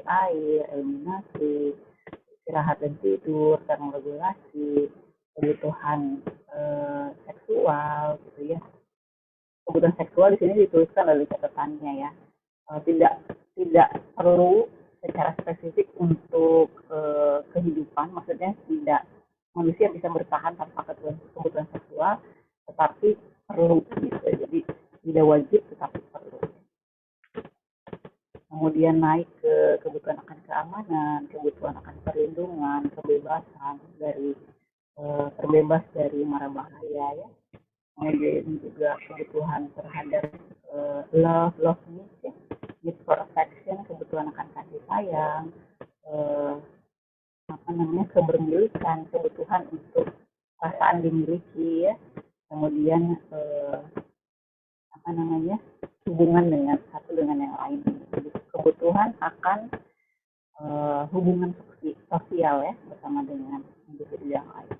air, eliminasi, istirahat dan tidur, termoregulasi, kebutuhan seksual, gitu ya. Kebutuhan seksual di sini dituliskan oleh catatannya ya. Tidak perlu secara spesifik untuk kehidupan, maksudnya tidak manusia bisa bertahan tanpa kebutuhan seksual, tetapi perlu gitu. Jadi tidak wajib tetapi perlu. Kemudian naik ke kebutuhan akan keamanan, kebutuhan akan perlindungan, kebebasan dari terbebas dari mara bahaya ya. Kemudian juga kebutuhan terhadap love needs ya, need for affection, kebutuhan akan kasih sayang, kebermilikan, kebutuhan untuk perasaan dimiliki ya. Kemudian hubungan dengan satu dengan yang lain. Jadi kebutuhan akan hubungan sosial ya bersama dengan individu yang lain.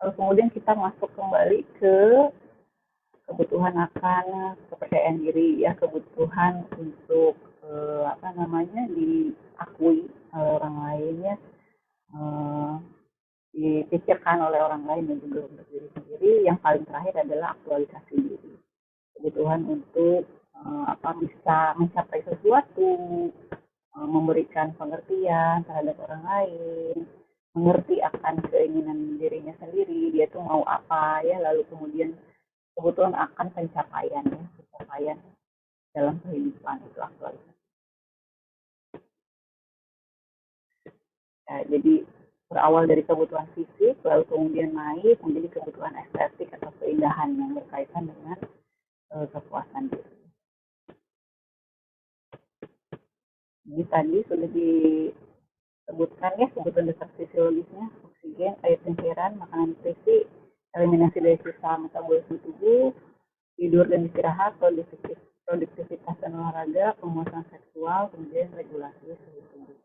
Lalu kemudian kita masuk kembali ke kebutuhan akan kepercayaan diri ya, kebutuhan untuk diakui oleh orang lain ya, dipikirkan oleh orang lain dan juga untuk diri sendiri. Yang paling terakhir adalah aktualisasi diri, kebutuhan untuk bisa mencapai sesuatu, memberikan pengertian terhadap orang lain, mengerti akan keinginan dirinya sendiri, dia tuh mau apa ya, lalu kemudian kebutuhan akan pencapaian dalam kehidupan itu aktualisasi. Ya, jadi berawal dari kebutuhan fisik, lalu kemudian naik menjadi kebutuhan estetik atau keindahan yang berkaitan dengan kepuasan diri. Jadi tadi sudah disebutkan ya kebutuhan dasar fisiologisnya: oksigen, air, cairan, makanan, nutrisi, eliminasi dari sisa metabolisme tubuh, tidur dan istirahat, produktivitas dan olahraga, pemuasan seksual, kemudian regulasi suhu tubuh.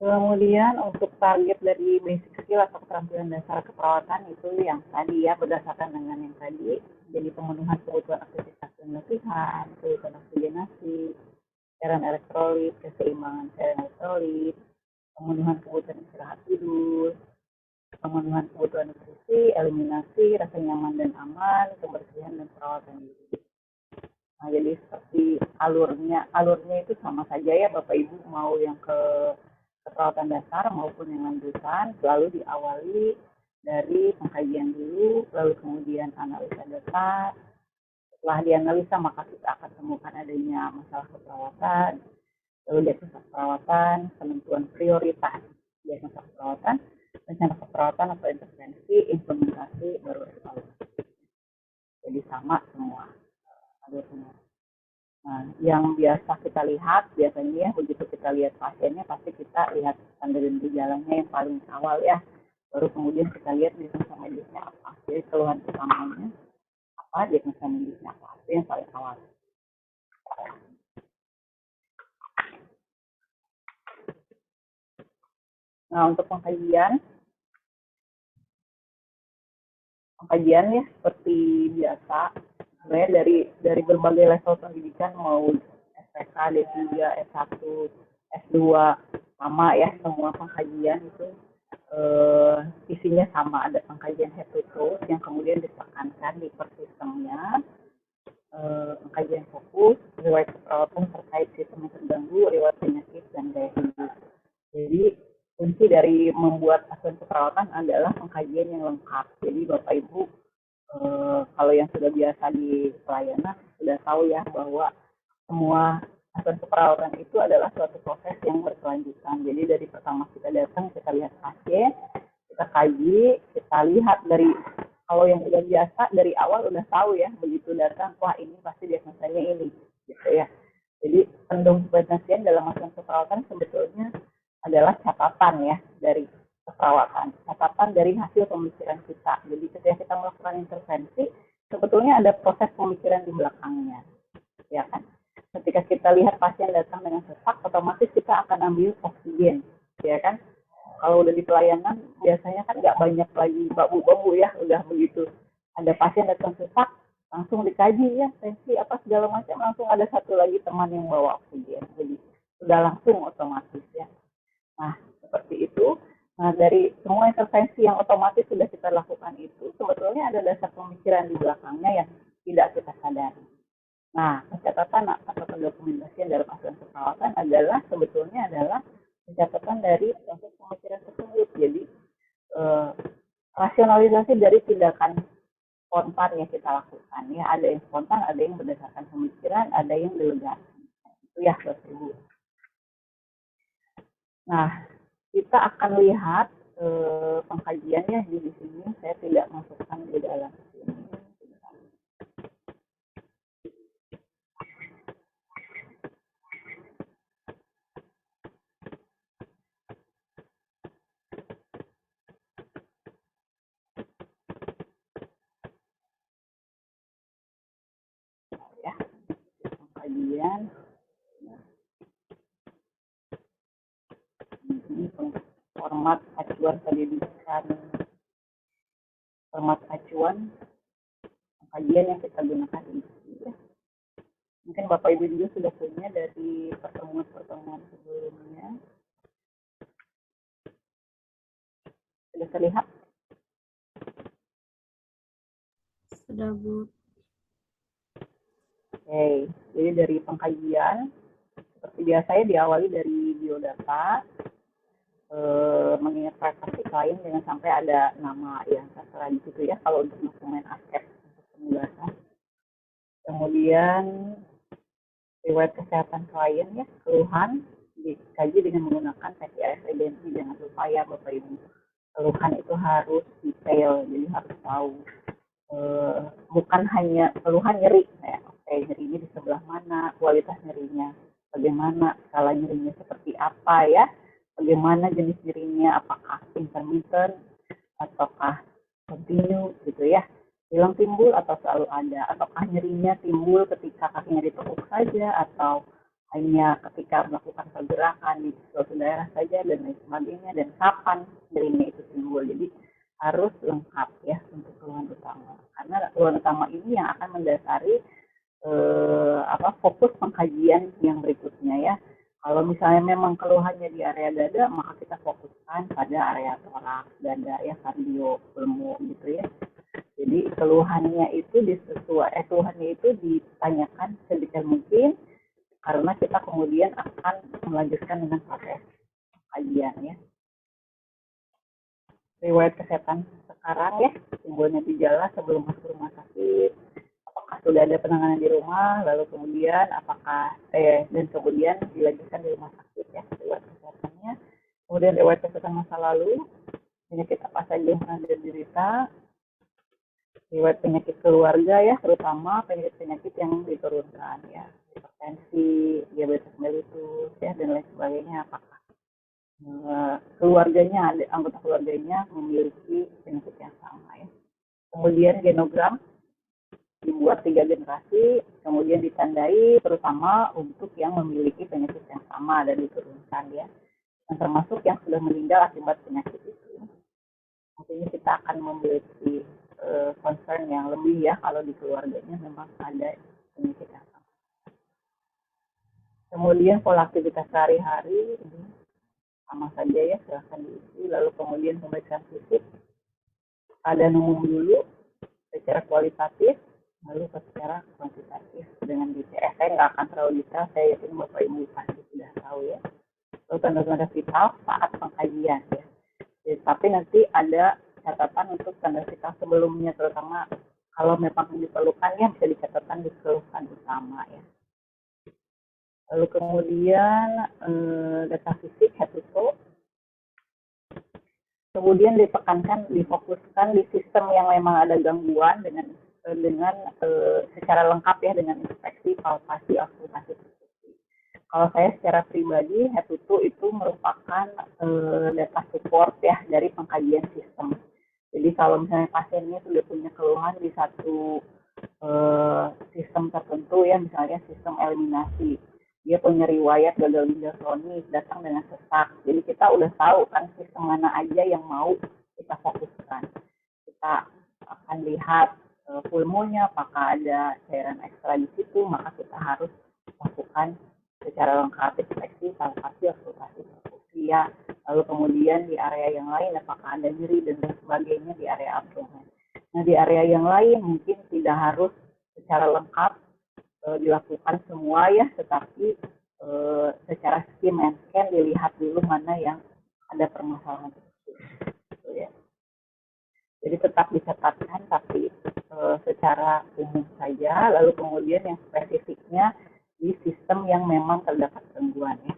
Kemudian untuk target dari basic skill atau keterampilan dasar keperawatan itu yang tadi ya, berdasarkan dengan yang tadi. Jadi pemenuhan kebutuhan aktivitas dan latihan, kebutuhan oksigenasi, cairan elektrolit, keseimbangan cairan elektrolit, pemenuhan kebutuhan istirahat tidur, pemenuhan kebutuhan nutrisi, eliminasi, rasa nyaman dan aman, kebersihan dan perawatan diri. Nah, jadi seperti alurnya itu sama saja ya Bapak Ibu, mau yang ke perawatan dasar maupun yang lanjutan, selalu diawali dari pengkajian dulu, lalu kemudian analisa data. Setelah dianalisa maka kita akan temukan adanya masalah keperawatan, lalu diagnosa keperawatan, penentuan prioritas diagnosa keperawatan, rencana keperawatan atau intervensi, implementasi, baru evaluasi. Jadi sama semua alurnya. Nah, yang biasa kita lihat biasanya begitu kita lihat pasiennya, pasti kita lihat tanda dan gejalanya yang paling awal ya, baru kemudian kita lihat diagnosa medisnya apa. Jadi keluhan utamanya apa, diagnosa medisnya apa, itu yang paling awal. Nah, untuk pengkajian ya seperti biasa, sebenarnya dari berbagai level pendidikan, mau SPK, D3, S1, S2, sama ya, semua pengkajian itu isinya sama. Ada pengkajian head to toe yang kemudian ditekankan di per sistemnya, pengkajian fokus, riwayat keperawatan terkait sistem yang terganggu, riwayat penyakit, dan gaya hidup. Jadi kunci dari membuat asuhan keperawatan adalah pengkajian yang lengkap. Jadi Bapak Ibu kalau yang sudah biasa di pelayanan sudah tahu ya bahwa semua asuhan keperawatan itu adalah suatu proses yang berkelanjutan. Jadi dari pertama kita datang, kita lihat pasien, kita kaji, kita lihat dari, kalau yang sudah biasa dari awal udah tahu ya, begitu datang, wah ini pasti diagnosanya ini, gitu ya. Jadi pendung pasien dalam asuhan keperawatan sebetulnya adalah catatan ya dari keperawatan, catatan dari hasil pemikiran kita. Jadi ketika kita melakukan intervensi, sebetulnya ada proses pemikiran di belakangnya, ya kan? Ketika kita lihat pasien datang dengan sesak, otomatis kita akan ambil oksigen, ya kan? Kalau udah di pelayanan biasanya kan nggak banyak lagi babu-babu ya, udah begitu ada pasien datang sesak langsung dikaji ya tensi apa segala macam, langsung ada satu lagi teman yang bawa oksigen, jadi sudah langsung otomatis ya. Nah seperti itu. Nah dari semua intervensi yang otomatis sudah kita lakukan itu sebetulnya ada dasar pemikiran di belakangnya yang tidak kita sadari. Nah pencatatan atau pendokumentasian dalam asuransi perawatan adalah sebetulnya adalah pencatatan dari proses pemikiran tersebut. Jadi eh, rasionalisasi dari tindakan spontan yang kita lakukan ya, ada yang spontan, ada yang berdasarkan pemikiran, ada yang delegasi. Itu ya Ibu. Nah kita akan lihat pengkajiannya di sini. Saya tidak masukkan di dalam sini. Ya, pengkajian. Ini format acuan pendidikan, format acuan pengkajian yang kita gunakan ini. Ya. Mungkin Bapak Ibu juga sudah punya dari pertemuan-pertemuan sebelumnya. Sudah terlihat? Sudah, Bu. Oke, jadi dari pengkajian, seperti biasanya diawali dari biodata, mengingat preferensi klien dengan sampai ada nama yang tertera di situ ya, kalau untuk dokumen aset untuk penugasan. Kemudian riwayat kesehatan klien ya, keluhan dikaji dengan menggunakan PCIS identity. Jangan lupa ya Bapak Ibu, keluhan itu harus detail, jadi harus tahu. Bukan hanya keluhan nyeri, ya, oke nyerinya di sebelah mana, kualitas nyerinya bagaimana, skala nyerinya seperti apa ya, bagaimana jenis nyerinya, apakah intermittent ataukah continue gitu ya, hilang timbul atau selalu ada, ataukah nyerinya timbul ketika kakinya ditekuk saja atau hanya ketika melakukan pergerakan di suatu daerah saja dan lain sebagainya, dan kapan nyerinya itu timbul. Jadi harus lengkap ya untuk keluhan utama, karena keluhan utama ini yang akan mendasari fokus pengkajian yang berikutnya ya. Kalau misalnya memang keluhannya di area dada, maka kita fokuskan pada area toraks, dada ya, kardio, pulmo gitu ya. Jadi keluhannya itu keluhannya itu ditanyakan sedetail mungkin, karena kita kemudian akan melanjutkan dengan proses kajian ya. Riwayat kesehatan sekarang ya, timbulnya gejala sebelum masuk rumah sakit, apakah sudah ada penanganan di rumah, lalu kemudian apakah dan kemudian dilanjutkan di rumah sakit ya riwayat kesehatannya. Kemudian riwayat kesehatan masa lalu, penyakit apa saja yang pernah diderita, riwayat penyakit keluarga ya, terutama penyakit-penyakit yang diturunkan ya, hipertensi, diabetes mellitus ya, dan lain sebagainya. Apakah keluarganya, anggota keluarganya memiliki penyakit yang sama ya. Kemudian genogram dibuat 3 generasi, kemudian ditandai terutama untuk yang memiliki penyakit yang sama dan diturunkan ya, dan termasuk yang sudah meninggal akibat penyakit itu. Artinya kita akan memiliki concern yang lebih ya kalau di keluarganya memang ada penyakit yang sama. Kemudian pola aktivitas sehari-hari sama saja ya, silahkan diisi. Lalu kemudian pemeriksaan fisik, ada umum dulu secara kualitatif, lalu secara kuantitatif dengan detail. Saya nggak akan terlalu detail, saya yakin Bapak Ibu pasti sudah tahu ya. Lalu tanda-tanda vital saat pengkajian ya. Jadi, tapi nanti ada catatan untuk tanda vital sebelumnya, terutama kalau memang diperlukannya bisa dicatatkan di keluhan utama ya. Lalu kemudian data fisik head to toe. Kemudian difokuskan di sistem yang memang ada gangguan dengan secara lengkap ya, dengan inspeksi, palpasi, auskultasi. Kalau saya secara pribadi, head to toe itu merupakan data support ya dari pengkajian sistem. Jadi kalau misalnya pasiennya sudah punya keluhan di satu sistem tertentu ya, misalnya sistem eliminasi. Dia punya riwayat gagal ginjal kronis, datang dengan sesak. Jadi kita udah tahu kan sistem mana aja yang mau kita fokuskan. Kita akan lihat pulmonya, apakah ada cairan ekstra di situ, maka kita harus lakukan secara lengkap deteksi, palpasi, okultasi, perfusi ya. Lalu kemudian di area yang lain apakah ada nyeri dan sebagainya di area abdomen. Nah di area yang lain mungkin tidak harus secara lengkap dilakukan semua ya, tetapi secara skim and scan dilihat dulu mana yang ada permasalahan tersebut. Gitu ya. Jadi tetap dicatatkan tapi secara umum saja, lalu kemudian yang spesifiknya di sistem yang memang terdapat gangguan ya.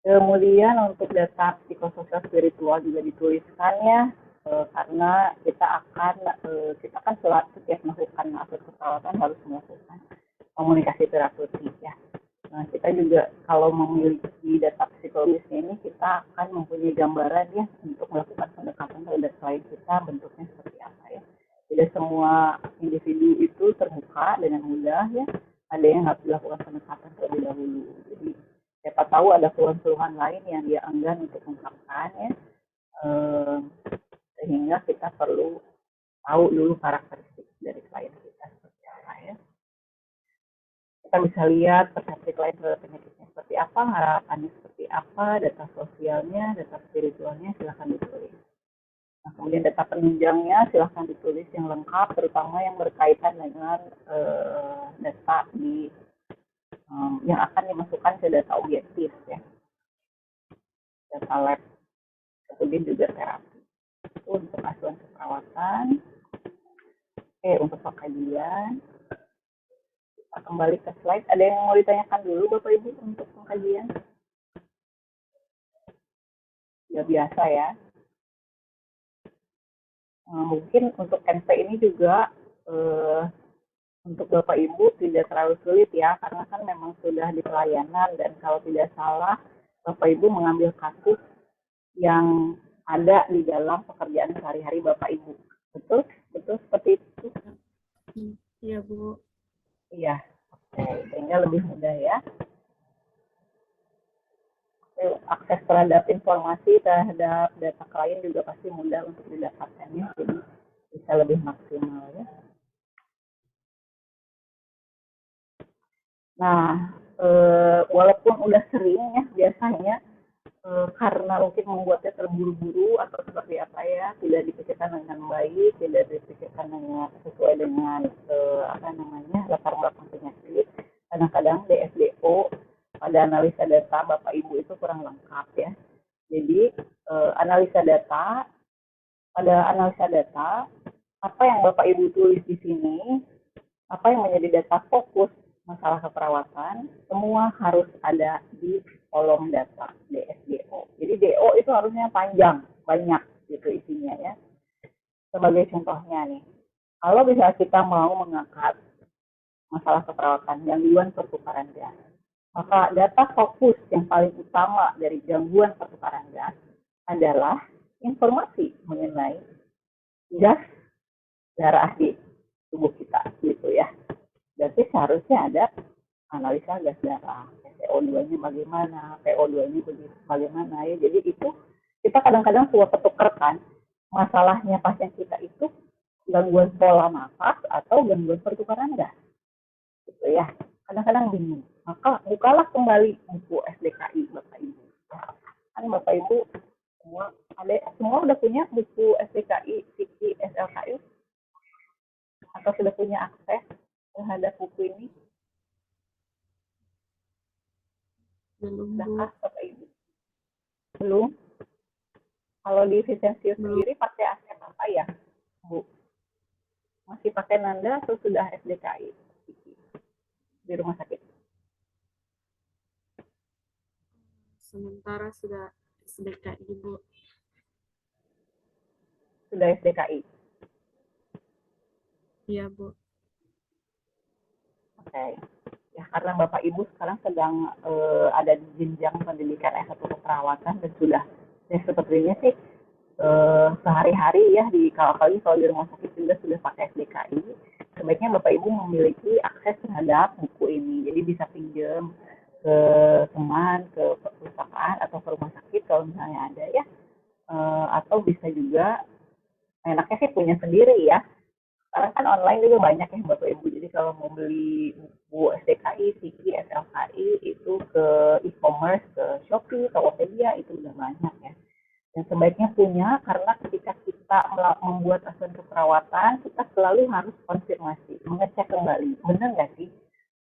Kemudian untuk data psikososial spiritual juga dituliskan ya, karena kita kan setiap melakukan aspek keperawatan harus melakukan komunikasi terapeutik ya. Nah, kita juga kalau memiliki data psikologisnya ini, kita akan mempunyai gambaran ya untuk melakukan pendekatan terhadap klien kita, bentuknya seperti apa ya. Tidak semua individu itu terbuka dengan mudah ya. Ada yang harus dilakukan pendekatan terlebih dahulu. Jadi siapa tahu ada keluhan-keluhan lain yang dia enggan untuk mengungkapkan ya. Sehingga kita perlu tahu dulu karakteristik dari klien kita seperti apa ya. Kita bisa lihat persepsi klien terhadap penyakitnya seperti apa, harapannya seperti apa, data sosialnya, data spiritualnya silahkan ditulis. Nah, kemudian data penunjangnya silahkan ditulis yang lengkap, terutama yang berkaitan dengan data yang akan dimasukkan ke data objektif ya, data lab, kemudian juga terapi. Itu untuk asuhan keperawatan. Oke, untuk pengkajian. Kita kembali ke slide. Ada yang mau ditanyakan dulu Bapak Ibu untuk pengkajian? Ya biasa ya. Mungkin untuk NP ini juga untuk Bapak Ibu tidak terlalu sulit ya, karena kan memang sudah di pelayanan dan kalau tidak salah Bapak Ibu mengambil kasus yang ada di dalam pekerjaan sehari-hari Bapak Ibu. Betul? Betul seperti itu? Iya, Bu. Iya. Oke, sehingga lebih mudah ya. Akses terhadap informasi terhadap data klien juga pasti mudah untuk didapatkannya, jadi bisa lebih maksimal ya. Nah, walaupun udah sering ya biasanya karena mungkin membuatnya terburu-buru atau seperti apa ya, tidak dipikirkan dengan baik, tidak dipikirkan dengan sesuai dengan latar belakang penyakit. Kadang-kadang DSDO pada analisa data Bapak Ibu itu kurang lengkap ya. Jadi pada analisa data apa yang Bapak Ibu tulis di sini, apa yang menjadi data fokus masalah keperawatan, semua harus ada di kolom data DSDO. Jadi DO itu harusnya panjang, banyak gitu isinya ya. Sebagai contohnya nih, kalau bisa kita mau mengangkat masalah keperawatan, gangguan pertukaran gas, maka data fokus yang paling utama dari gangguan pertukaran gas adalah informasi mengenai gas darah di tubuh kita gitu ya. Berarti seharusnya ada analisa gas darah, CO2-nya bagaimana, PO2-nya bagaimana ya. Jadi itu kita kadang-kadang suka ketukerkan masalahnya pasien kita itu gangguan pola nafas atau gangguan pertukaran gas. Gitu ya. Kadang-kadang bingung. Maka bukalah kembali buku SDKI Bapak Ibu. Kan Bapak Ibu semua udah punya buku SDKI, Ciki, SLKI atau sudah punya akses terhadap buku ini? Belum, Bu. Sudahkah Bapak Ibu? Belum? Kalau di Vicencio sendiri pakai akses apa ya, Bu? Masih pakai Nanda atau sudah SDKI di rumah sakit? Sementara sudah SDKI, Bu. Sudah SDKI? Iya, Bu. Oke. Ya, karena Bapak Ibu sekarang sedang ada di jenjang pendidikan S1 keperawatan dan sudah ya sepertinya sih sehari-hari ya kalau di rumah sakit juga sudah pakai SDKI, sebaiknya Bapak Ibu memiliki akses terhadap buku ini. Jadi bisa pinjam ke teman, ke perpustakaan atau ke rumah sakit kalau misalnya ada ya. Atau bisa juga enaknya sih punya sendiri ya. Sekarang kan online juga banyak ya Bapak Ibu. Jadi kalau mau beli buku SDKI, Viki, SLKI itu ke e-commerce, ke Shopee, Tokopedia itu udah banyak ya. Dan sebaiknya punya karena ketika kita membuat asuhan keperawatan, kita selalu harus konfirmasi, mengecek kembali, benar nggak sih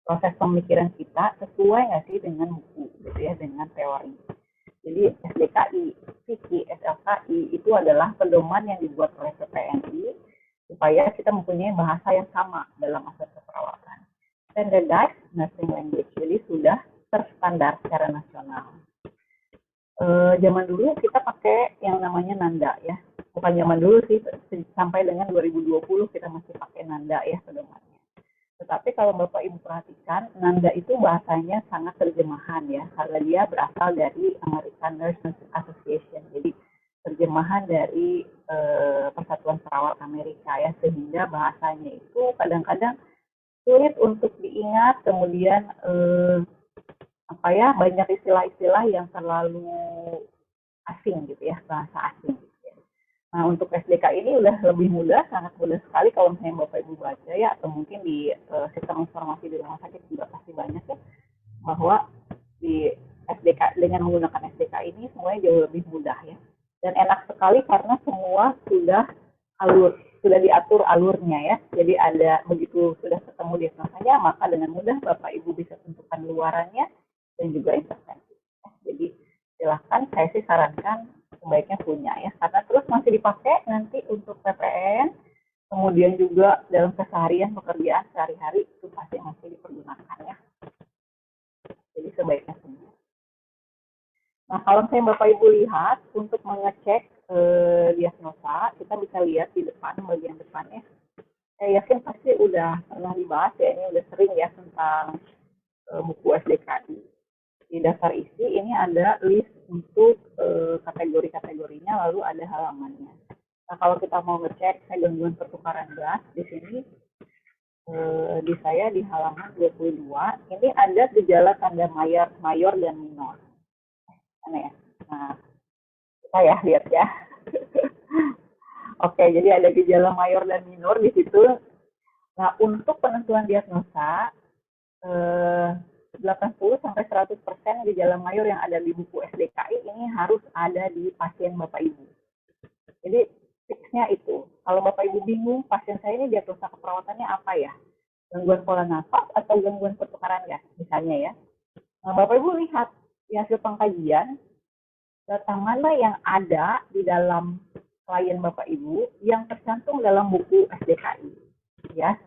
proses pemikiran kita sesuai nggak sih dengan buku, gitu ya, dengan teori. Jadi SDKI, Viki, SLKI itu adalah pedoman yang dibuat oleh PPNI supaya kita mempunyai bahasa yang sama dalam asuhan keperawatan. Standardized nursing language, jadi sudah terstandar secara nasional. Zaman dulu kita pakai yang namanya Nanda ya. Bukan zaman dulu sih, sampai dengan 2020 kita masih pakai Nanda ya pedomannya. Tetapi kalau Bapak Ibu perhatikan, Nanda itu bahasanya sangat terjemahan ya, karena dia berasal dari American Nurses Association. Jadi terjemahan dari Persatuan Perawat Amerika ya, sehingga bahasanya itu kadang-kadang sulit untuk diingat, kemudian banyak istilah-istilah yang terlalu asing gitu ya, bahasa asing gitu ya. Nah untuk SDK ini udah lebih mudah, sangat mudah sekali kalau misalnya Bapak Ibu baca ya, atau mungkin di sistem informasi di rumah sakit juga pasti banyak ya, bahwa di SDK dengan menggunakan SDK ini semuanya jauh lebih mudah ya, dan enak sekali karena semua sudah diatur alurnya ya. Jadi ada begitu sudah ketemu diagnosanya, maka dengan mudah Bapak Ibu bisa tentukan luarannya dan juga intervensi. Jadi silahkan, saya sih sarankan sebaiknya punya ya, karena terus masih dipakai nanti untuk PPN, kemudian juga dalam keseharian pekerjaan sehari-hari itu pasti masih dipergunakan ya. Jadi sebaiknya punya. Nah kalau misalnya Bapak Ibu lihat untuk mengecek diagnosa, kita bisa lihat di depan, bagian depannya. Saya yakin pasti udah pernah dibahas ya, ini udah sering ya tentang buku SDKI. Di daftar isi ini ada list untuk kategori-kategorinya, lalu ada halamannya. Nah kalau kita mau ngecek gangguan pertukaran gas, di sini di saya di halaman 22 ini ada gejala tanda mayor dan minor. Mana ya? Nah kita ya lihat ya. Oke, jadi ada gejala mayor dan minor di situ. Nah untuk penentuan diagnosa 80-100% gejala mayor yang ada di buku SDKI ini harus ada di pasien Bapak Ibu. Jadi tipsnya itu, kalau Bapak Ibu bingung pasien saya ini diagnosa keperawatannya apa ya, gangguan pola nafas atau gangguan pertukaran gas misalnya ya. Nah, Bapak Ibu lihat di hasil pengkajian data mana yang ada di dalam klien Bapak Ibu yang tercantum dalam buku SDKI ya.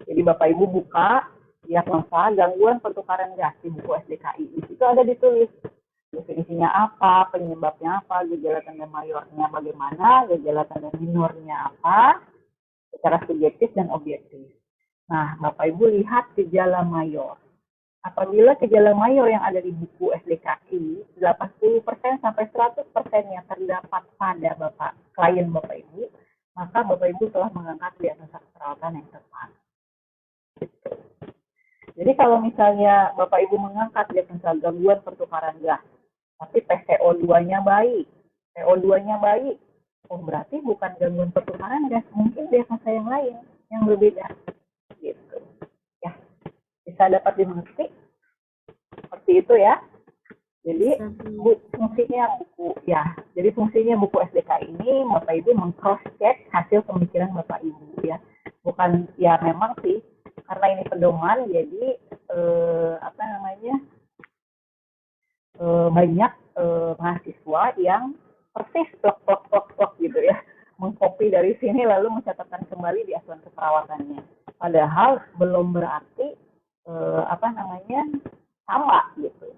Jadi Bapak Ibu buka diagnosa gangguan pertukaran gas di buku SDKI. Di situ ada ditulis definisinya apa, penyebabnya apa, gejala tanda mayornya bagaimana, gejala tanda minornya apa, secara subjektif dan objektif. Nah, Bapak Ibu lihat gejala mayor. Apabila gejala mayor yang ada di buku SDKI 80% sampai 100%-nya terdapat pada klien Bapak Ibu, maka Bapak Ibu telah mengangkat diagnosa keperawatan yang tepat. Jadi kalau misalnya Bapak Ibu mengangkat diagnosa gangguan pertukaran gas, tapi PCO2-nya baik, PO2-nya baik, oh berarti bukan gangguan pertukaran gas, mungkin diagnosa yang lain yang berbeda. Gitu. Ya, bisa dapat dimengerti seperti itu ya. Jadi fungsinya buku SDK ini Bapak Ibu meng-cross check hasil pemikiran Bapak Ibu ya. Bukan ya memang sih karena ini pedoman, jadi banyak mahasiswa yang persis plok gitu ya, mengcopy dari sini lalu mencatatkan kembali di asuhan keperawatannya. Padahal belum berarti sama gitu.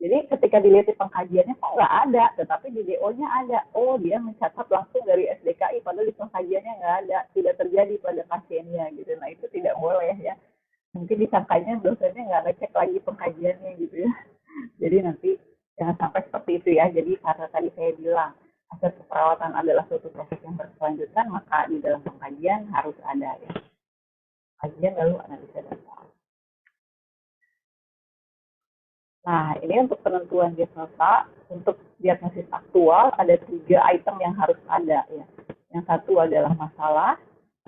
Jadi ketika dilihat di pengkajiannya kok nggak ada, tetapi di DO-nya ada. Oh dia mencatat langsung dari SDKI, padahal di pengkajiannya nggak ada, tidak terjadi pada pasiennya gitu. Nah itu tidak boleh ya. Mungkin disangkanya dosennya nggak ngecek lagi pengkajiannya gitu ya. Jadi nanti jangan sampai seperti itu ya. Jadi karena tadi saya bilang proses keperawatan adalah suatu proses yang berkelanjutan, maka di dalam pengkajian harus ada ya. Kajian lalu analisa data. Nah, ini untuk penentuan diagnosa. Untuk diagnosis aktual ada 3 item yang harus ada ya. Yang satu adalah masalah,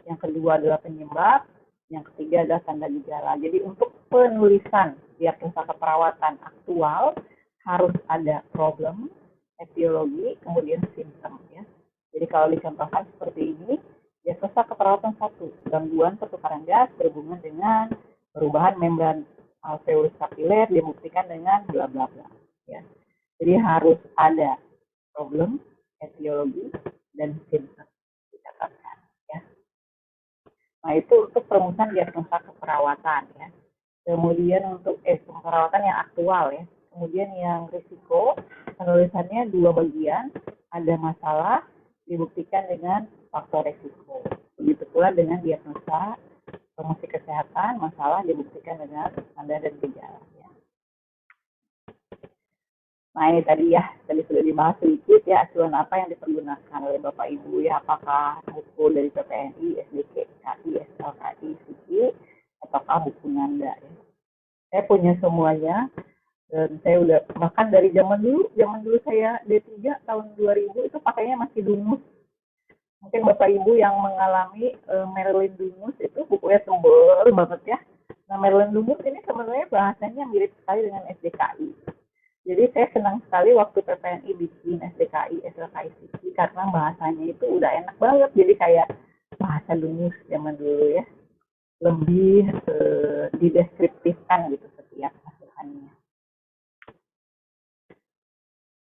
yang kedua adalah penyebab, yang ketiga adalah tanda gejala. Jadi untuk penulisan diagnosa keperawatan aktual harus ada problem, etiologi, kemudian simptom ya. Jadi kalau dicontohkan seperti ini, diagnosa keperawatan 1, gangguan pertukaran gas berhubungan dengan perubahan membran alveolus kapiler dibuktikan dengan bla bla bla ya. Jadi harus ada problem, etiologi, dan simptom dicatatkan ya. Nah itu untuk perumusan diagnosa keperawatan ya. Kemudian untuk keperawatan yang aktual ya. Kemudian yang risiko, penulisannya 2 bagian, ada masalah dibuktikan dengan faktor risiko. Begitu pula dengan diagnosa promosi kesehatan, masalah dibuktikan dengan tanda dan gejala ya. Nah ini tadi sudah dibahas sedikit ya, acuan apa yang dipergunakan oleh Bapak Ibu ya, apakah buku dari PPNI, SDKI, SLKI, SIKI, ataukah buku Nanda ya. Saya punya semuanya, dan saya udah, bahkan dari zaman dulu saya D3 tahun 2000 itu pakainya masih Dungus. Mungkin Bapak Ibu yang mengalami Marilyn Dungus itu bukunya tebal banget ya. Nah Marilyn Dungus ini sebenarnya bahasanya mirip sekali dengan SDKI. Jadi saya senang sekali waktu PPNI bikin SDKI, SLKI, SIKI karena bahasanya itu udah enak banget. Jadi kayak bahasa Dungus zaman dulu ya. Lebih dideskriptifkan gitu setiap asuhannya.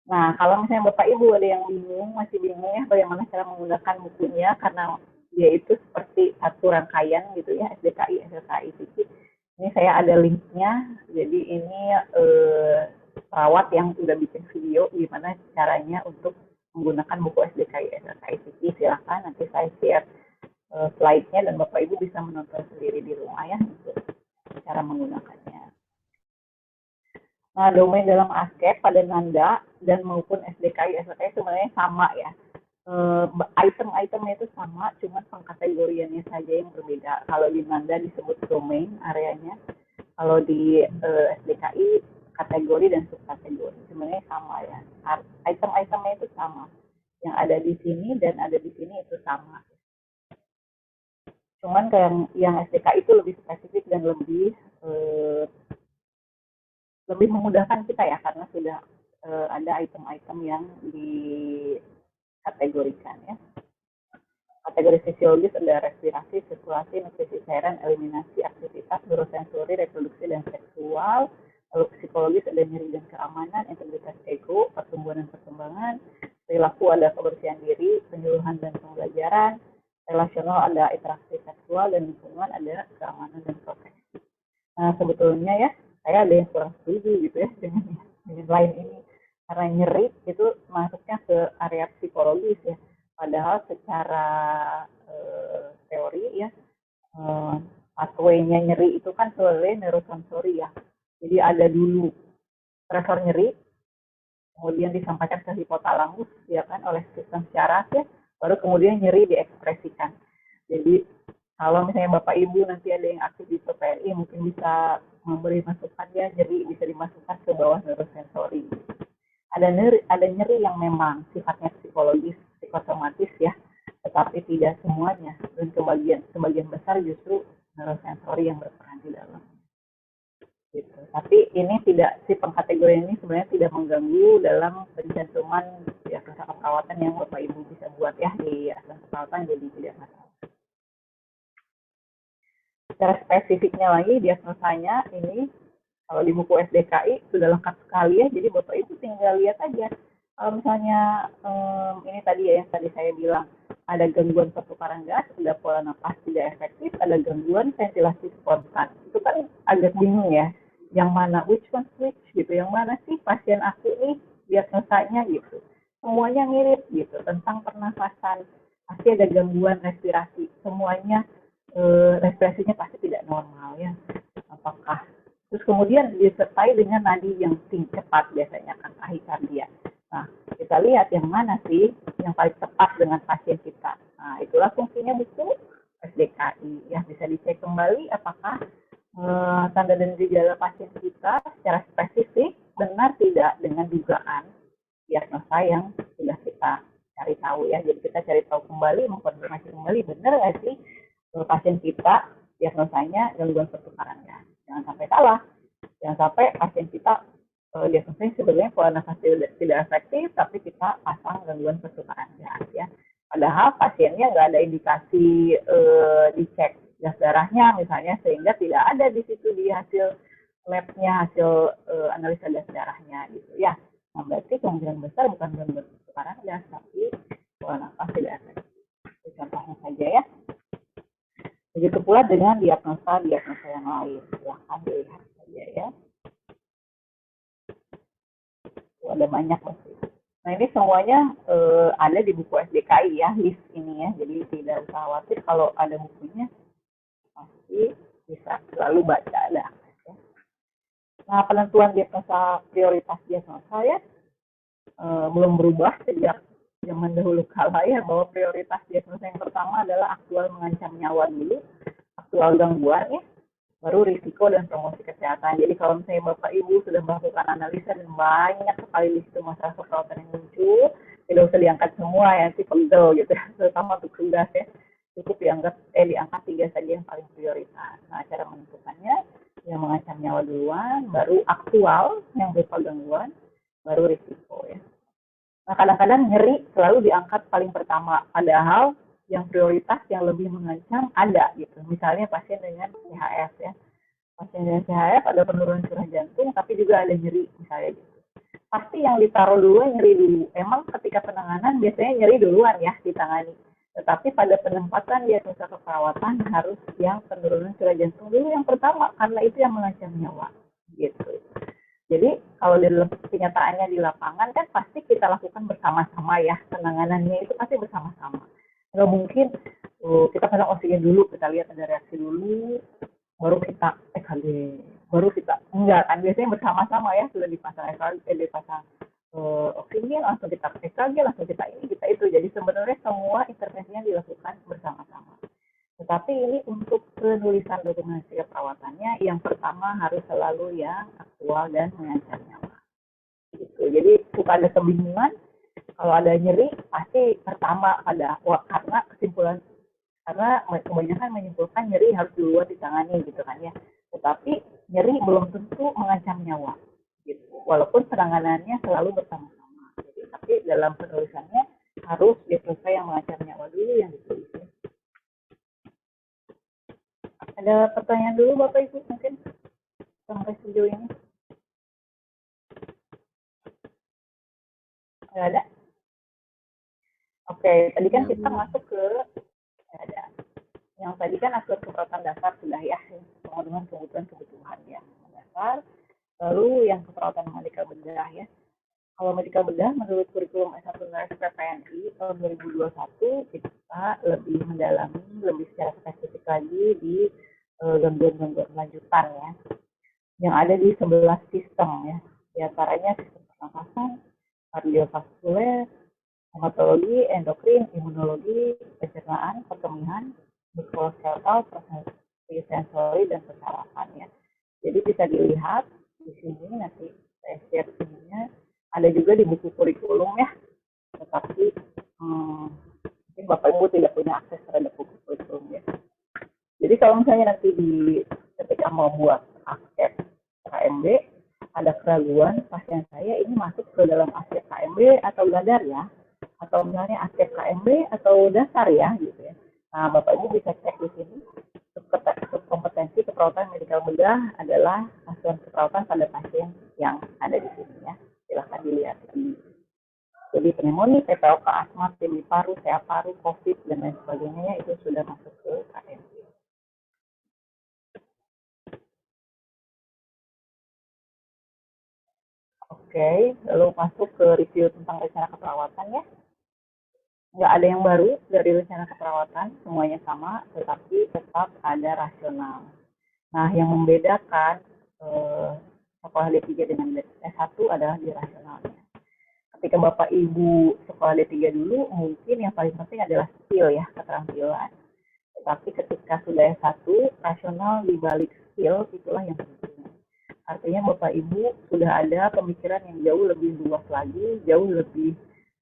Nah, kalau misalnya Bapak Ibu ada yang masih bingung ya bagaimana cara menggunakan bukunya karena dia itu seperti satu rangkaian gitu ya, SDKI, SLKI, SIKI. Ini saya ada linknya, jadi ini perawat yang udah bikin video gimana caranya untuk menggunakan buku SDKI, SLKI, SIKI. Silahkan nanti saya share slide-nya dan Bapak Ibu bisa menonton sendiri di rumah ya untuk cara menggunakannya. Nah, domain dalam ASCEP pada Nanda dan maupun SDKI, SLKI sebenarnya sama ya. Item-itemnya itu sama, cuma pengkategoriannya saja yang berbeda. Kalau di Nanda disebut domain areanya, kalau di SDKI kategori dan subkategori. Sebenarnya sama ya. Item-itemnya itu sama. Yang ada di sini dan ada di sini itu sama. Cuman kayak yang SDKI itu lebih spesifik dan lebih memudahkan kita ya karena sudah ada item-item yang dikategorikan ya. Kategori fisiologis ada respirasi, sirkulasi, nutrisi cairan, eliminasi, aktivitas, neurosensori, reproduksi dan seksual. Lalu psikologis ada nyeri dan keamanan, integritas ego, pertumbuhan dan perkembangan, perilaku ada kebersihan diri, penyuluhan dan pembelajaran, relasional ada interaksi seksual, dan lingkungan ada keamanan dan proteksi. Nah sebetulnya ya saya ada yang kurang setuju gitu ya dengan lain ini karena nyeri itu masuknya ke area psikologis ya, padahal secara teori ya pathway-nya nyeri itu kan sebenarnya neurosensori ya, jadi ada dulu stresor nyeri kemudian disampaikan ke hipotalamus ya kan oleh sistem syaraf ya, baru kemudian nyeri diekspresikan. Jadi kalau misalnya Bapak Ibu nanti ada yang aktif di PPNI mungkin bisa memberi masukan ya, nyeri bisa dimasukkan ke bawah neurosensori. Ada nyeri yang memang sifatnya psikologis, psikosomatis ya, tetapi tidak semuanya, dan sebagian besar justru neurosensori yang berperan di dalam. Gitu. Tapi ini tidak, si pengkategorian ini sebenarnya tidak mengganggu dalam pencantuman diagnosa keperawatan yang Bapak Ibu bisa buat ya di diagnosa keperawatan, jadi tidak masalah. Secara spesifiknya lagi diagnosanya ini kalau di buku SDKI sudah lengkap sekali ya, jadi Bapak Ibu tinggal lihat aja. Kalau misalnya ini tadi ya yang tadi saya bilang ada gangguan pertukaran gas, ada pola napas tidak efektif, ada gangguan ventilasi spontan. Itu kan agak bingung ya, yang mana which one switch gitu, yang mana sih pasien aku nih diagnosanya gitu. Semuanya mirip gitu tentang pernafasan, pasti ada gangguan respirasi, semuanya respirasinya pasti tidak normal ya. Apakah terus kemudian disertai dengan nadi yang cepat biasanya kan tahikardia. Nah, itu kita lihat yang mana sih yang paling tepat dengan pasien kita. Nah, itulah fungsinya buku SDKI. Ya, bisa dicek kembali apakah tanda dan gejala pasien kita secara spesifik benar tidak dengan dugaan diagnosa yang sudah kita cari tahu ya. Jadi kita cari tahu kembali, mengkonfirmasi kembali benar nggak sih pasien kita diagnosanya gangguan pertukaran gas. Jangan sampai salah, jangan sampai pasien kita diagnosanya sebenarnya pola nafas tidak efektif, tapi kita pasang gangguan pertukaran gas ya. Padahal pasiennya nggak ada indikasi dicek gas darahnya misalnya, sehingga tidak ada di situ di hasil labnya, hasil analisa gas darahnya gitu ya. Nah, berarti kemungkinan besar bukan gangguan pertukaran gas, tapi pola nafas tidak efektif. Itu contohnya saja ya. Begitu pula dengan diagnosa yang lain. Silahkan dilihat saja ya. Ada banyak pasti. Nah, ini semuanya ada di buku SDKI ya, list ini ya. Jadi tidak usah khawatir, kalau ada bukunya pasti bisa selalu baca ada. Ya. Nah, penentuan diagnosa prioritas diagnosa ya belum berubah sejak zaman dahulu kala ya, bahwa prioritas diagnosa yang pertama adalah aktual mengancam nyawa dulu, aktual gangguan ya, baru risiko dan promosi kesehatan. Jadi kalau misalnya Bapak Ibu sudah melakukan analisa dan banyak sekali di situ masalah keperawatan yang muncul, tidak usah diangkat semua ya, nanti pegel gitu, terutama untuk tugas ya. Cukup diangkat 3 saja yang paling prioritas. Nah, cara menentukannya yang mengancam nyawa duluan, baru aktual yang berupa gangguan, baru risiko ya. Nah, kadang-kadang nyeri selalu diangkat paling pertama, padahal yang prioritas yang lebih mengancam ada gitu. Misalnya pasien dengan CHF ya. Pasien dengan CHF ada penurunan curah jantung tapi juga ada nyeri misalnya gitu. Pasti yang ditaruh dulu nyeri dulu. Emang ketika penanganan biasanya nyeri duluan ya ditangani. Tetapi pada penempatan diagnosa keperawatan harus yang penurunan curah jantung dulu yang pertama, karena itu yang mengancam nyawa gitu. Jadi kalau di dalam kenyataannya di lapangan kan pasti kita lakukan bersama-sama ya, penanganannya itu pasti bersama-sama. Nggak mungkin kita pasang oksigen dulu, kita lihat ada reaksi dulu, baru kita EKG, baru kita enggak kan, biasanya bersama-sama ya, sudah dipasang EKG, dipasang oksigen, langsung kita EKG, langsung kita ini, kita itu. Jadi sebenarnya semua intervensinya dilakukan bersama-sama. Tetapi ini untuk penulisan dokumentasi perawatannya, yang pertama harus selalu yang aktual dan mengancam nyawa. Gitu. Jadi suka ada kebingungan, kalau ada nyeri pasti pertama ada karena kesimpulan, karena kebanyakan menyimpulkan nyeri harus duluan ditangani gitu kan ya. Tetapi nyeri belum tentu mengancam nyawa gitu. Walaupun penanganannya selalu bersama-sama. Jadi, tapi dalam penulisannya harus diagnosa yang mengancam nyawa dulu yang ditulis. Ada pertanyaan dulu Bapak Ibu mungkin sampai sejauh ini? Nggak ada? Oke, tadi kan kita masuk ke ada. Yang tadi kan aturan keperawatan dasar sudah ya, pemenuhan kebutuhan yang dasar. Lalu yang keperawatan medikal bedah ya. Kalau medikal bedah menurut kurikulum S1 Nurse PPNI tahun 2021 kita lebih mendalami, lebih secara spesifik lagi di gangguan-gangguan lanjutan ya. Yang ada di 11 sistem ya. Di antaranya sistem pernafasan, kardiovaskuler, hematologi, endokrin, imunologi, pencernaan, perkemihan, muskuloskeletal, prosesi sensori, dan pencerahan ya. Jadi bisa dilihat di sini, nanti saya share ininya. Ada juga di buku kurikulum ya, tetapi mungkin Bapak Ibu tidak punya akses terhadap buku kurikulum ya. Jadi kalau misalnya nanti ketika mau buat akses KMB, ada keraguan pasien saya ini masuk ke dalam akses KMB atau gadar ya, atau misalnya akses KMB atau dasar ya gitu ya. Nah, Bapak Ibu bisa cek di sini. Kompetensi keperawatan medikal bedah adalah asuhan keperawatan pada pasien yang ada di sini ya. Silahkan dilihat lagi. Jadi pneumonia, PPOK, asma, TB paru, CA paru, COVID, dan lain sebagainya itu sudah masuk ke KMB. Oke, lalu masuk ke review tentang rencana keperawatan ya. Nggak ada yang baru dari rencana keperawatan, semuanya sama, tetapi tetap ada rasional. Nah, yang membedakan sekolah D3 dengan S1 adalah di rasionalnya. Ketika ketika Bapak Ibu sekolah D3 dulu, mungkin yang paling penting adalah skill ya, keterampilan. Tetapi ketika sudah S1, rasional di balik skill itulah yang penting. Artinya Bapak Ibu sudah ada pemikiran yang jauh lebih luas lagi, jauh lebih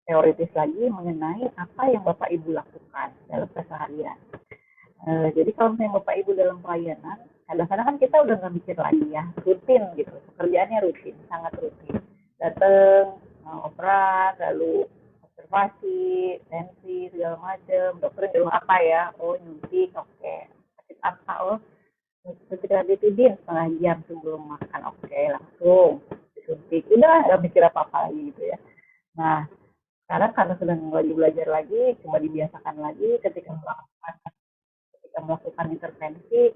teoritis lagi mengenai apa yang Bapak Ibu lakukan dalam keseharian. Jadi kalau misalnya Bapak Ibu dalam pelayanan, kadang-kadang kan kita udah nggak mikir lagi ya, rutin gitu, pekerjaannya rutin, sangat rutin. Datang, operan, lalu observasi, tensi, segala macam, dokter nyuruh apa ya, oh nyuntik, oke, sakit apa, oh ketika ditidin setengah jam sebelum makan, oke, langsung disuntik, udah nggak mikir apa-apa lagi gitu ya. Nah, sekarang karena sedang lagi belajar lagi, coba dibiasakan lagi ketika melakukan intervensi,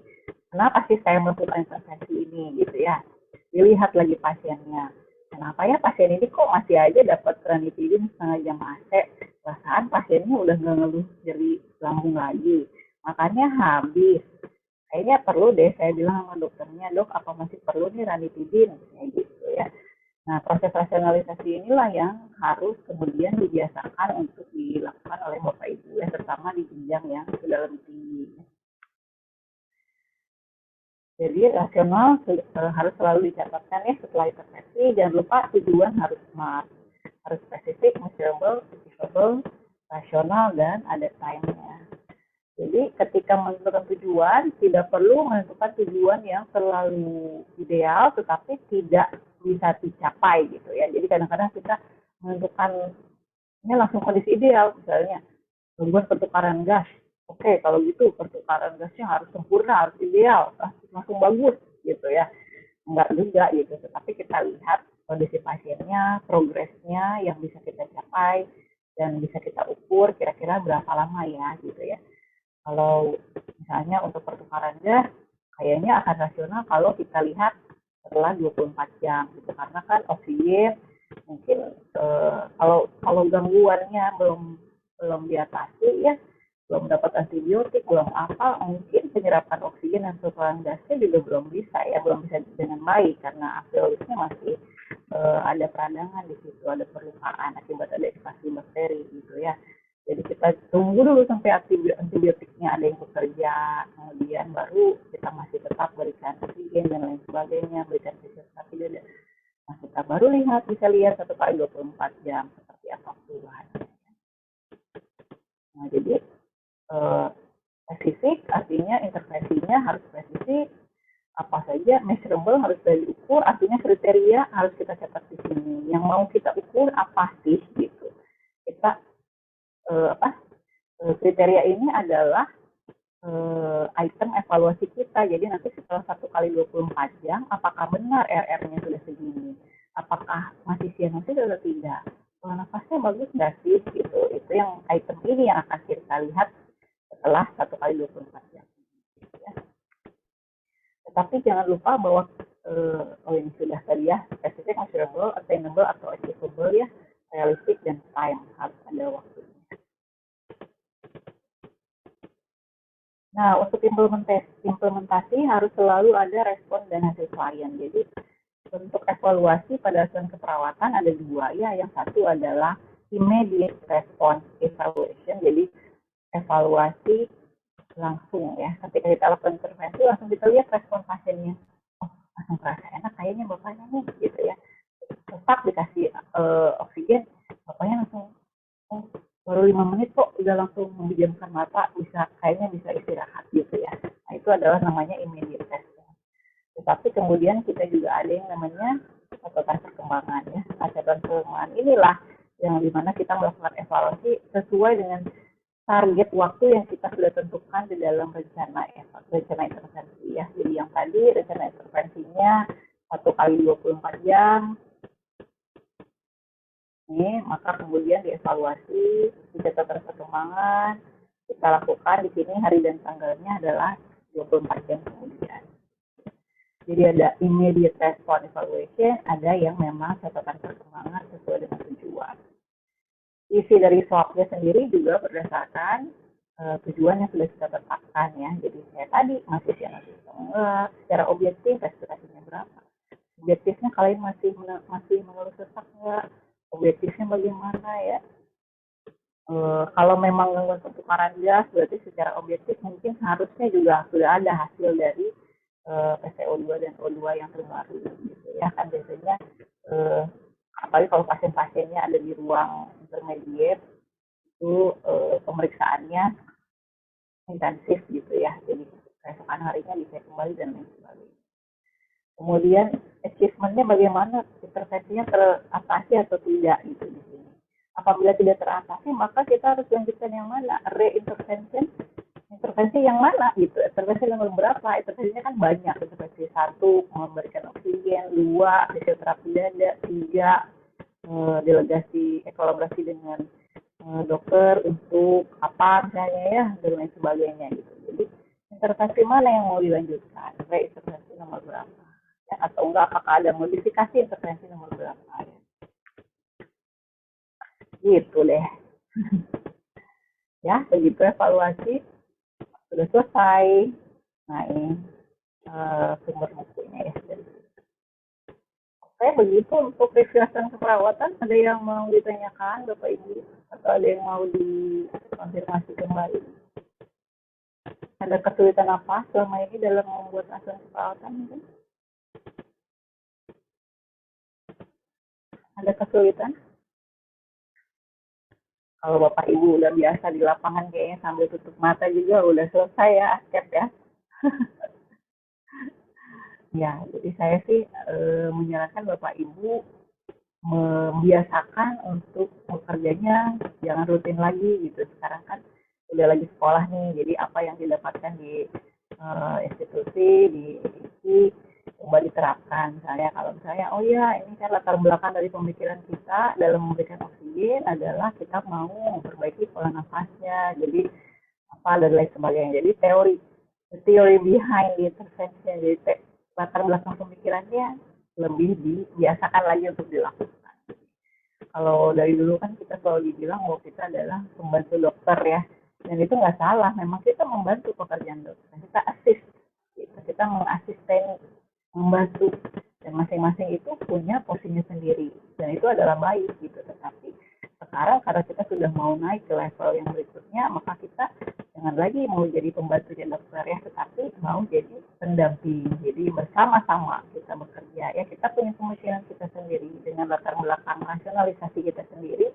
kenapa sih saya melakukan intervensi ini gitu ya. Dilihat lagi pasiennya. Kenapa ya pasien ini kok masih aja dapat ranitidin setengah jam AC, perasaan pasiennya udah nggak ngeluh nyeri lambung lagi. Makanya habis. Kayaknya perlu deh saya bilang sama dokternya, dok apa masih perlu nih ranitidin kayak gitu ya. Nah, proses rasionalisasi inilah yang harus kemudian dibiasakan untuk dilakukan oleh Bapak Ibu, ya, terutama di jenjang yang sudah lebih tinggi. Jadi rasional harus selalu dicatatkan ya setelah intervensi. Jangan lupa tujuan harus smart, harus spesifik, measurable, achievable, rasional, dan ada time-nya. Jadi ketika menentukan tujuan, tidak perlu menentukan tujuan yang terlalu ideal, tetapi tidak bisa dicapai gitu ya. Jadi kadang-kadang kita menentukan ini langsung kondisi ideal, misalnya tujuan pertukaran gas. Oke, kalau gitu pertukaran gasnya harus sempurna, harus ideal, langsung bagus gitu ya. Enggak juga gitu, tetapi kita lihat kondisi pasiennya, progresnya yang bisa kita capai dan bisa kita ukur kira-kira berapa lama ya gitu ya. Kalau misalnya untuk pertukaran gas, kayaknya akan rasional kalau kita lihat setelah 24 jam gitu, karena kan oksigen mungkin kalau gangguannya belum diatasi ya, belum dapat antibiotik, belum apa, mungkin penyerapan oksigen dan pertukaran gasnya juga belum bisa ya, belum bisa dengan baik karena alveolusnya masih ada peradangan di situ, ada perlukaan akibat ada invasi bakteri gitu ya. Jadi kita tunggu dulu sampai antibiotiknya ada yang bekerja, kemudian baru kita masih tetap berikan oksigen dan lain sebagainya, berikan fisioterapi dada. Nah, kita baru bisa lihat 1 kali 24 jam seperti apa perubahannya. Nah, jadi spesifik artinya intervensinya harus spesifik, apa saja measurable harus diukur, artinya kriteria harus kita catat di sini. Yang mau kita ukur apa sih gitu. Kita kriteria ini adalah item evaluasi kita. Jadi nanti setelah 1 kali 24 jam, apakah benar RR-nya sudah segini? Apakah masih sianosis atau tidak? Kalau nafasnya bagus nggak sih? Gitu. Itu yang item ini yang akan kita lihat setelah 1 kali 24 jam. Ya. Tetapi jangan lupa bahwa ini sudah tadi ya, spesifik, measurable, attainable atau achievable ya, realistic dan time, harus ada waktunya. Nah, untuk implementasi harus selalu ada respon dan hasil klien. Jadi untuk evaluasi pada asuhan keperawatan ada 2 ya. Yang satu adalah immediate response evaluation. Jadi evaluasi langsung ya. Ketika kita lakukan intervensi langsung kita lihat respon pasiennya. Oh, langsung terasa enak kayaknya bapaknya nih gitu ya. Sesak dikasih oksigen, bapaknya langsung baru 5 menit kok udah langsung memejamkan mata, kayaknya bisa istirahat gitu ya. Nah, itu adalah namanya immediate response. Tetapi kemudian kita juga ada yang namanya catatan perkembangan ya. Nah, catatan perkembangan inilah yang dimana kita melakukan evaluasi sesuai dengan target waktu yang kita sudah tentukan di dalam rencana intervensi ya. Jadi yang tadi rencana intervensinya 1 kali 24 jam. Ini maka kemudian dievaluasi, dicatat perkembangan, kita lakukan di sini hari dan tanggalnya adalah 24 jam kemudian. Jadi ada immediate response evaluation, ada yang memang catatan perkembangan sesuai dengan tujuan. Isi dari swabnya sendiri juga berdasarkan tujuan yang sudah kita tetapkan ya. Jadi saya tadi masih sianosis enggak, secara objektif respirasinya berapa. Objektifnya kalian masih mengeluh sesak enggak, objektifnya bagaimana ya. Kalau memang gangguan pertukaran gas, berarti secara objektif mungkin harusnya juga sudah ada hasil dari PCO2 dan O2 yang terbaru gitu ya. Kan biasanya apalagi kalau pasien-pasiennya ada di ruang intermediate itu pemeriksaannya intensif gitu ya. Jadi keesokan harinya bisa kembali dan lain sebagainya. Kemudian achievementnya bagaimana, intervensinya teratasi atau tidak gitu di sini. Apabila tidak teratasi, maka kita harus lanjutkan yang mana? Reintervention, intervensi yang mana gitu? Intervensi nomor berapa? Intervensinya kan banyak. Intervensi 1, memberikan oksigen, 2, fisioterapi dada, 3, delegasi kolaborasi dengan dokter untuk apa misalnya ya, dan lain sebagainya gitu. Jadi intervensi mana yang mau dilanjutkan? Reintervensi nomor berapa? Ya, atau enggak, apakah ada modifikasi intervensi nomor berapa ya? Gitu deh. Ya, begitu evaluasi. Sudah selesai. Nah, ini sumber bukunya ya. Oke, begitu untuk reflection keperawatan. Ada yang mau ditanyakan, Bapak Ibu? Atau ada yang mau dikonfirmasi kembali? Ada kesulitan apa selama ini dalam membuat asuransi keperawatan mungkin? Ada kesulitan? Kalau Bapak Ibu udah biasa di lapangan kayaknya sambil tutup mata juga udah selesai ya, Askep ya. Ya, jadi saya sih menyarankan Bapak Ibu membiasakan untuk bekerjanya jangan rutin lagi gitu. Sekarang kan udah lagi sekolah nih, jadi apa yang didapatkan di institusi, di institusi, coba diterapkan. Misalnya oh ya ini kan latar belakang dari pemikiran kita dalam memberikan oksigen adalah kita mau memperbaiki pola nafasnya, jadi apa dan lain sebagainya. Jadi teori behind the intervention, jadi latar belakang pemikirannya lebih dibiasakan lagi untuk dilakukan. Kalau dari dulu kan kita selalu dibilang bahwa kita adalah pembantu dokter ya, dan itu nggak salah, memang kita membantu pekerjaan dokter, kita assist, kita mengasisten, membantu, dan masing-masing itu punya posisinya sendiri, dan itu adalah baik gitu. Tetapi sekarang karena kita sudah mau naik ke level yang berikutnya, maka kita jangan lagi mau jadi pembantu dokter ya, tetapi mau jadi pendamping. Jadi bersama-sama kita bekerja ya, kita punya pemikiran kita sendiri dengan latar belakang rasionalisasi kita sendiri.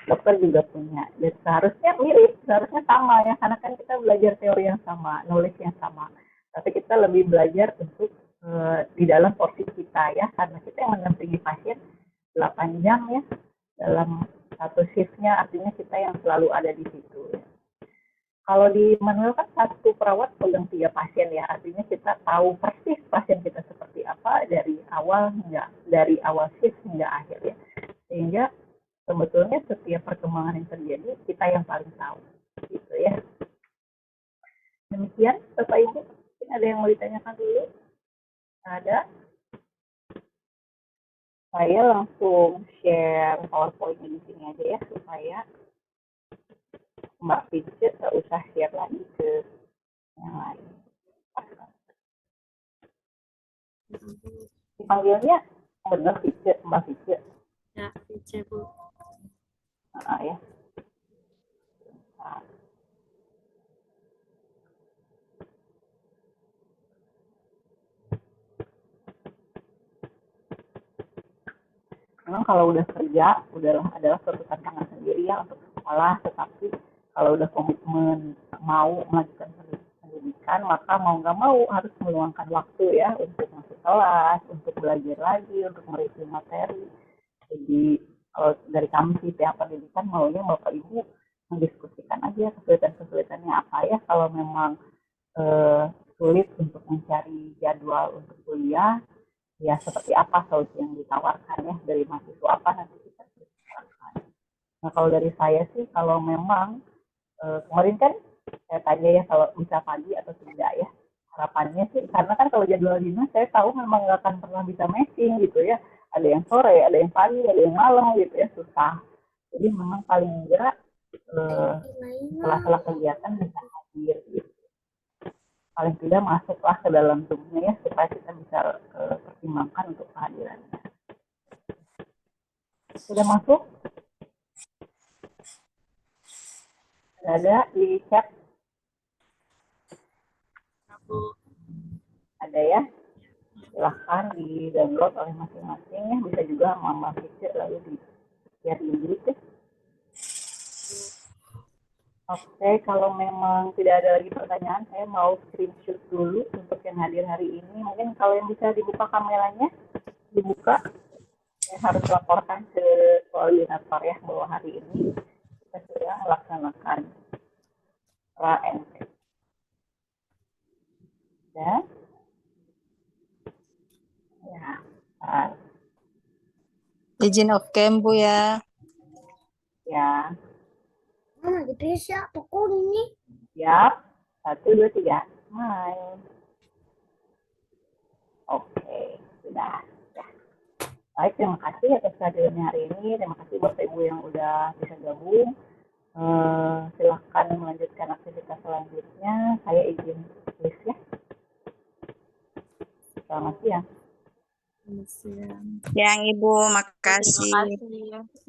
Dokter juga punya, dan seharusnya mirip, seharusnya sama ya, karena kan kita belajar teori yang sama, knowledge yang sama, tapi kita lebih belajar untuk di dalam porsi kita ya, karena kita yang mendampingi pasien 8 jam ya dalam satu shiftnya, artinya kita yang selalu ada di situ ya. Kalau di manual kan satu perawat pegang 3 pasien ya, artinya kita tahu persis pasien kita seperti apa dari awal shift hingga akhir ya, sehingga sebetulnya setiap perkembangan yang terjadi kita yang paling tahu gitu ya. Demikian Bapak Ibu, mungkin ada yang mau ditanyakan dulu? Ada? Saya langsung share PowerPoint di sini aja ya, supaya Mbak Vice nggak usah share lagi ke yang lain. Dipanggilnya benar Vice, Mbak Vice. Ya, Vice Bu. Ya. Nah. Memang kalau udah kerja, adalah suatu tantangan sendiri ya untuk sekolah, tetapi kalau udah komitmen mau melanjutkan pendidikan, maka mau nggak mau harus meluangkan waktu ya untuk masuk kelas, untuk belajar lagi, untuk mereview materi. Jadi kalau dari kami sih pihak pendidikan maunya Bapak Ibu mendiskusikan aja kesulitan-kesulitannya apa ya, kalau memang sulit untuk mencari jadwal untuk kuliah, ya seperti apa solusi yang ditawarkan ya dari mahasiswa, apa nanti kita tawarkan. Nah kalau dari saya sih, kalau memang kemarin kan saya tanya ya kalau bisa pagi atau tidak ya, harapannya sih, karena kan kalau jadwal dinas saya tahu memang nggak akan pernah bisa matching gitu ya, ada yang sore, ada yang pagi, ada yang malam gitu ya, susah. Jadi memang paling enggak setelah kegiatan bisa hadir gitu, paling tidak masuklah ke dalam Zoom-nya ya, supaya kita bisa pertimbangkan untuk kehadirannya. Sudah masuk? Ada di chat? Bu. Ada ya? Silahkan di download oleh masing-masing ya. Bisa juga Mama Cice lalu di share di grup ya. Oke, kalau memang tidak ada lagi pertanyaan, saya mau screenshot dulu untuk yang hadir hari ini. Mungkin kalau yang bisa dibuka kameranya, dibuka. Saya harus laporkan ke koordinator ya bahwa hari ini kita sudah melaksanakan RANP. Dan ya, Izin off cam Bu ya. ya, Mana bisa pokok ini? siap. 1, 2, 3. Main. Oke, sudah. Ya. Baik, terima kasih atas kehadirannya hari ini. Terima kasih buat Ibu yang udah bisa gabung. Silahkan melanjutkan aktivitas selanjutnya. Saya izin tulis ya. Selamat siang. Selamat siang. Yang Ibu, Terima makasih. kasih.